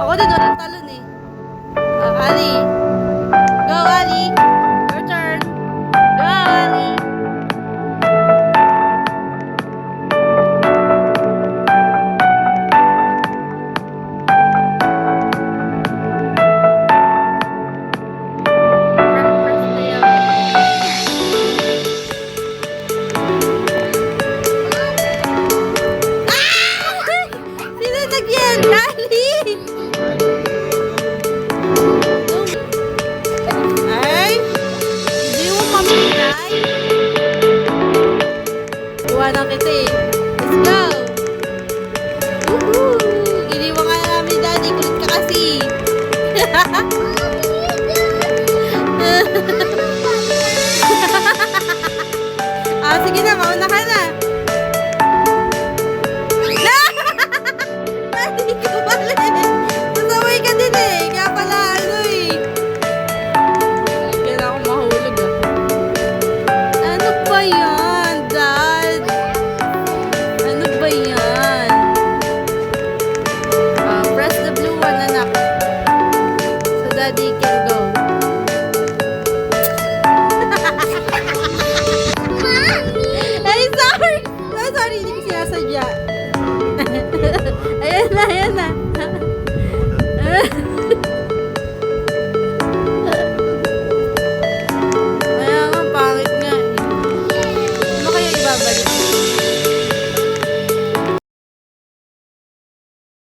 Ako din, walang talon eh. Ali. Go, Ali. Your turn. Go, Ali. Sino nagyan? Ali! Ay! Hindi mo mamilay. Iwanan kita eh. Let's go! Woohoo! Iniwan ka na namin, Daddy. Kulit ka kasi. Sige na, mauna ka na. Hindi ko pala eh. Masaway ka din eh. Kaya pala ano eh. Kaya ako mahulog ah. Ano ba yan, Dad? Ano ba yan? Press the blue one, anak. So Daddy can go. Ay, sorry! Sorry, hindi ko sinasadya. Ayan na, ayan na.